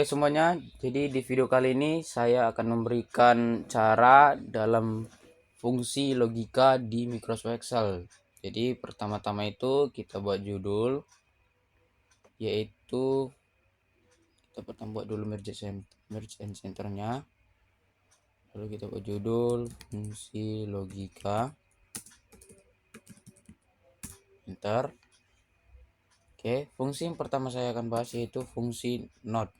semuanya, jadi di video kali ini saya akan memberikan cara dalam fungsi logika di Microsoft Excel. Jadi pertama-tama itu kita buat judul, yaitu kita pertama buat dulu merge and centernya. Lalu kita buat judul fungsi logika, enter. Oke, fungsi yang pertama saya akan bahas yaitu fungsi not.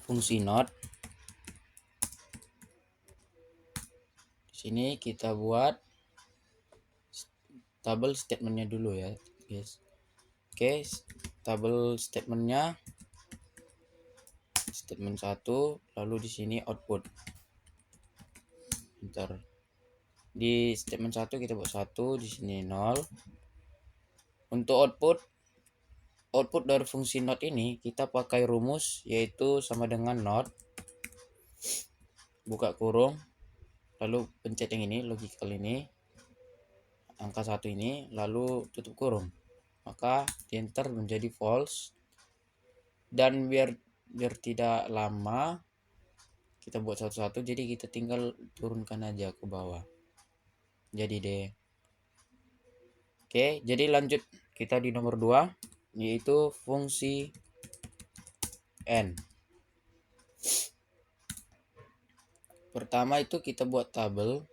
Fungsi not. Di sini kita buat tabel statementnya dulu ya, guys. Oke, tabel statementnya statement 1, lalu di sini output. Enter. Di statement 1 kita buat 1, di sini 0. Untuk output dari fungsi not ini kita pakai rumus yaitu sama dengan not, buka kurung, lalu pencet yang ini, logical ini, angka 1 ini, lalu tutup kurung. Maka di enter menjadi false. Dan biar tidak lama kita buat satu-satu, jadi kita tinggal turunkan aja ke bawah. Jadi deh. Oke, jadi lanjut kita di nomor 2 yaitu fungsi n. Pertama itu kita buat tabel.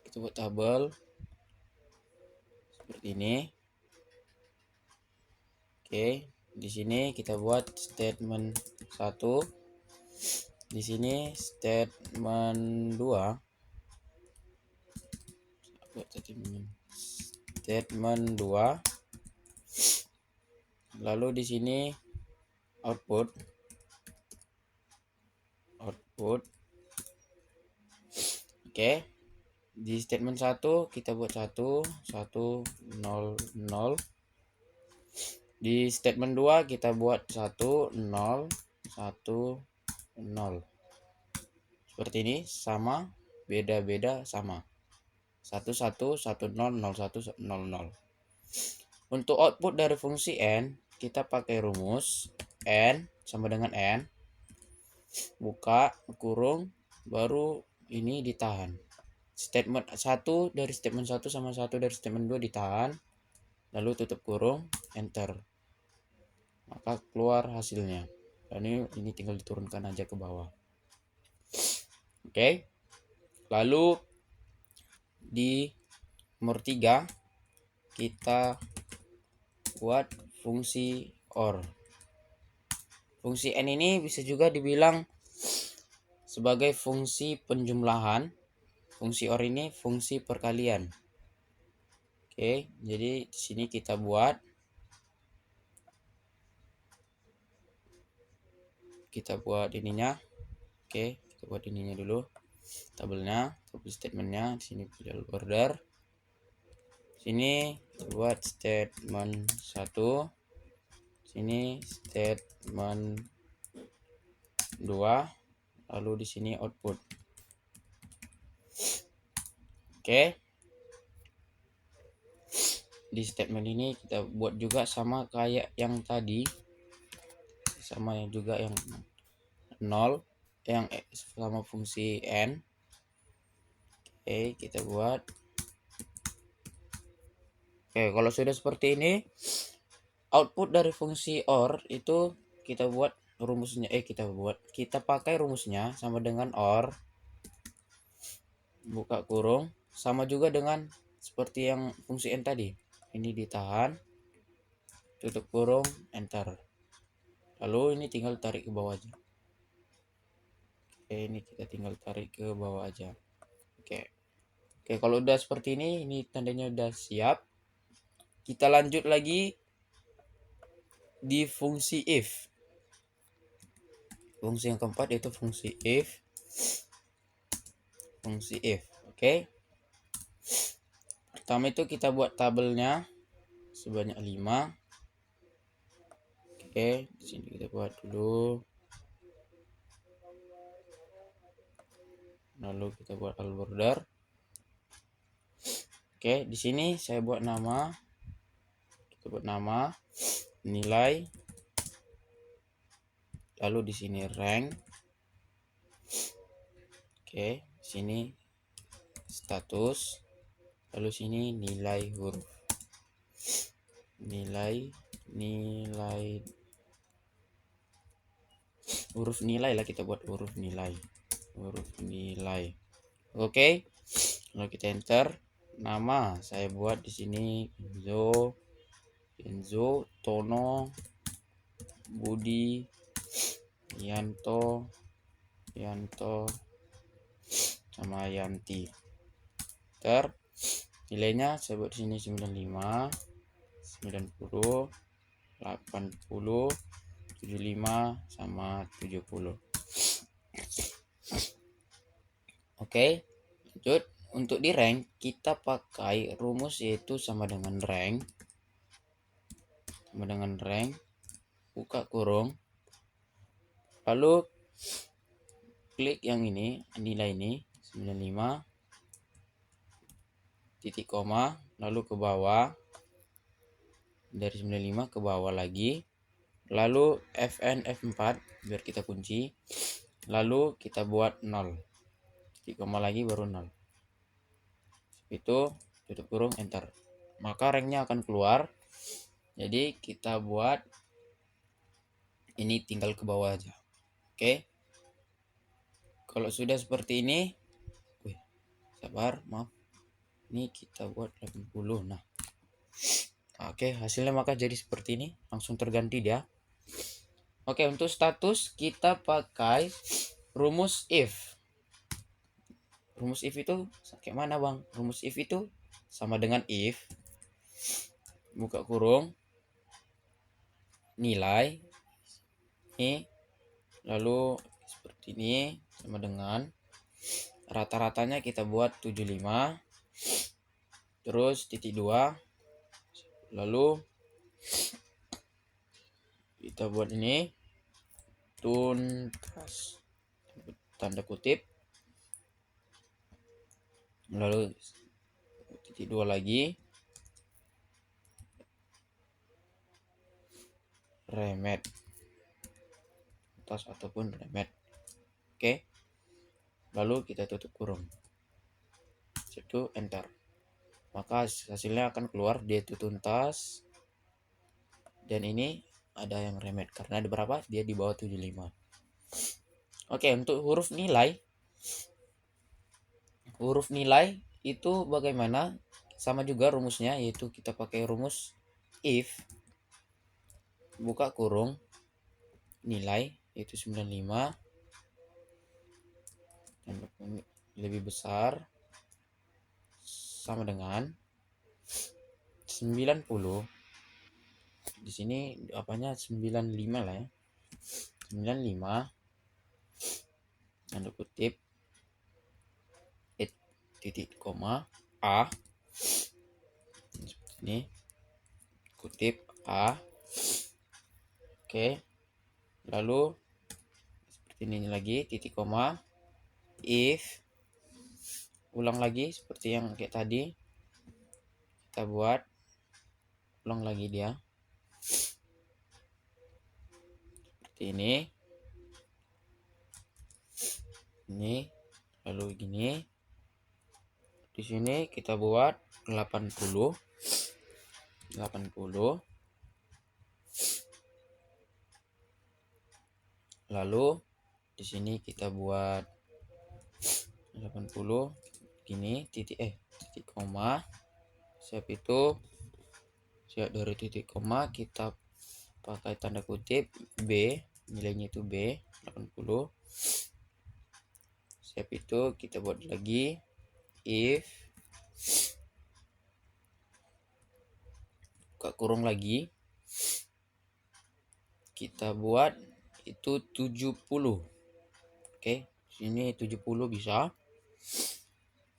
Kita buat tabel seperti ini. Oke, di sini kita buat statement 1. Di sini statement 2. Statement 2. Lalu di sini output. Oke. Di statement 1 kita buat 1 0 0. Di statement 2 kita buat 1 0 1 0. Seperti ini, sama, beda-beda, sama. 1 1 1 0 0 1 0 0. Untuk output dari fungsi n, kita pakai rumus n sama dengan n, buka kurung, baru ini ditahan. Statement 1 dari statement 1 sama 1 dari statement 2 ditahan, lalu tutup kurung, enter. Maka keluar hasilnya. Dan ini tinggal diturunkan aja ke bawah. Oke. Lalu di nomor 3 kita buat fungsi OR. Fungsi n ini bisa juga dibilang sebagai fungsi penjumlahan. Fungsi OR ini fungsi perkalian. Oke, jadi di sini kita buat ininya. Oke, kita buat ininya dulu. Tabelnya, tabel statementnya, di sini pilih order. Sini kita buat statement 1. Sini statement 2. Lalu di sini output. Oke. Di statement ini kita buat juga sama kayak yang tadi. Sama yang juga yang 0, yang sama fungsi n. Oke, kita buat. Oke, kalau sudah seperti ini, output dari fungsi OR itu kita buat rumusnya, kita pakai rumusnya sama dengan OR, buka kurung, sama juga dengan seperti yang fungsi n tadi. Ini ditahan, tutup kurung, enter. Lalu ini tinggal tarik ke bawah aja. Oke, ini kita tinggal tarik ke bawah aja. Oke, kalau udah seperti ini tandanya udah siap. Kita lanjut lagi di fungsi if. Fungsi yang keempat yaitu fungsi if. Oke. Pertama itu kita buat tabelnya sebanyak 5. Oke, di sini kita buat dulu. Lalu kita buat all border. Oke, di sini saya buat nama. Kita buat nama. nilai, lalu di sini rank. Oke, sini status, lalu sini nilai huruf. Nilai huruf nilai lah, kita buat huruf nilai. Oke, lalu kita enter. Nama saya buat di sini Enzo, Tono, Budi, Yanto sama Yanti. Nilainya saya buat di sini 95, 90, 80, 75 sama 70. Oke, lanjut. Untuk di rank kita pakai rumus yaitu sama dengan rank, buka kurung, lalu klik yang ini, nilai ini 95, titik koma, lalu ke bawah, dari 95 ke bawah lagi, lalu Fn F4 biar kita kunci, lalu kita buat 0, titik koma lagi baru 0. Itu tutup kurung, enter, maka ranknya akan keluar. Jadi kita buat ini tinggal ke bawah aja. Oke, kalau sudah seperti ini, sabar, maaf, ini kita buat 80. Nah, oke, hasilnya maka jadi seperti ini, langsung terganti dia. Oke, untuk status kita pakai rumus if. Rumus if itu kayak mana, Bang? Rumus if itu sama dengan if, buka kurung, nilai ini, lalu seperti ini, sama dengan rata-ratanya kita buat 75, terus titik 2, lalu kita buat ini tuntas, tanda kutip, lalu titik 2 lagi, remet, tuntas ataupun remet. Oke, lalu kita tutup kurung, itu enter, maka hasilnya akan keluar dia itu tuntas, dan ini ada yang remet karena ada berapa, dia di bawah 75. Oke, untuk huruf nilai itu bagaimana? Sama juga rumusnya, yaitu kita pakai rumus if, buka kurung, nilai yaitu 95, dan lebih besar sama dengan 90. Di sini apanya 95 lah ya. 95 tanda kutip titik koma A, seperti ini, kutip A. Oke, lalu seperti ini lagi, titik koma, if, ulang lagi seperti yang kayak tadi, kita buat ulang lagi dia seperti ini, lalu gini. Di sini kita buat 80, lalu di sini kita buat 80 gini, titik koma, siap dari titik koma kita pakai tanda kutip B, nilainya itu B 80. Siap itu kita buat lagi if, buka kurung lagi, kita buat itu 70. Oke, sini 70 bisa.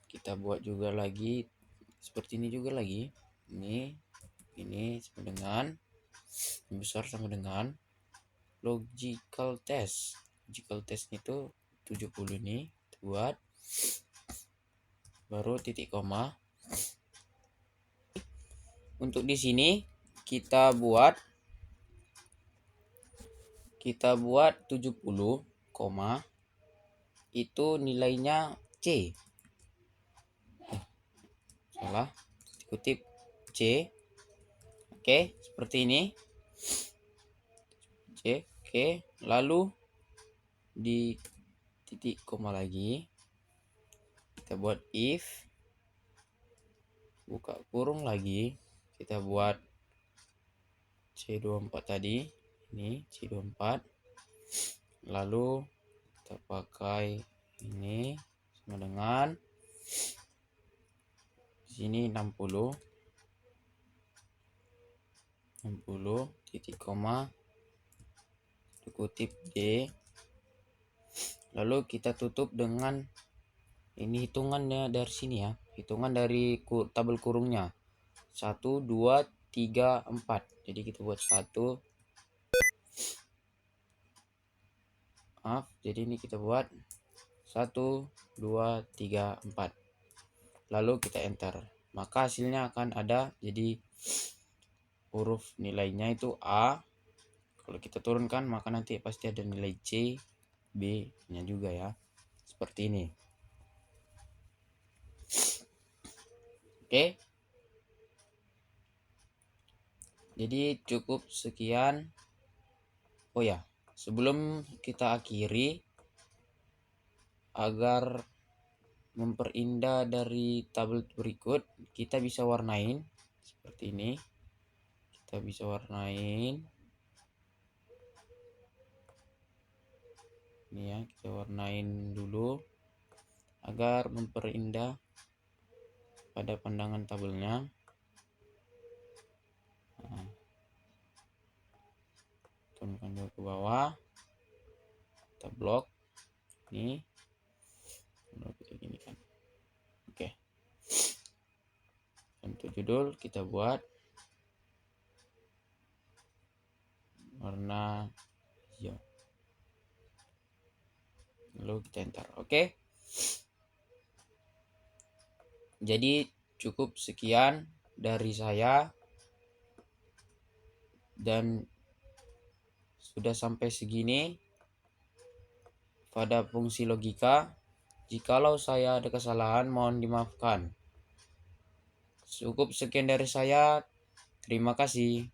Kita buat juga lagi seperti ini juga lagi. Ini sama dengan yang besar sama dengan logical test. Logical test itu 70 ini buat, baru titik koma. Untuk di sini kita buat kita buat 70, itu nilainya C. Salah, kutip C. Oke, seperti ini. C, oke. Lalu di titik koma lagi, kita buat if, buka kurung lagi, kita buat C24 tadi, ini C24. Lalu kita pakai ini sama dengan sini 60 titik koma kutip D. Lalu kita tutup dengan ini hitungannya dari sini ya, hitungan dari tabel kurungnya 1 2 3 4. Jadi kita buat 1, jadi ini kita buat 1 2 3 4, lalu kita enter, maka hasilnya akan ada. Jadi huruf nilainya itu A. Kalau kita turunkan maka nanti pasti ada nilai C, B nya juga ya, seperti ini. Oke, jadi cukup sekian. Oh ya, sebelum kita akhiri, agar memperindah dari tabel berikut, kita bisa warnain seperti ini. Kita bisa warnain ini ya, kita warnain dulu agar memperindah pada pandangan tabelnya. Nah, turunkan dulu ke bawah, kita blok ini, kita gini kan. Oke, untuk judul kita buat warna hijau, lalu kita enter. Oke, jadi cukup sekian dari saya, dan sudah sampai segini pada fungsi logika. Jikalau saya ada kesalahan, mohon dimaafkan. Cukup sekian dari saya. Terima kasih.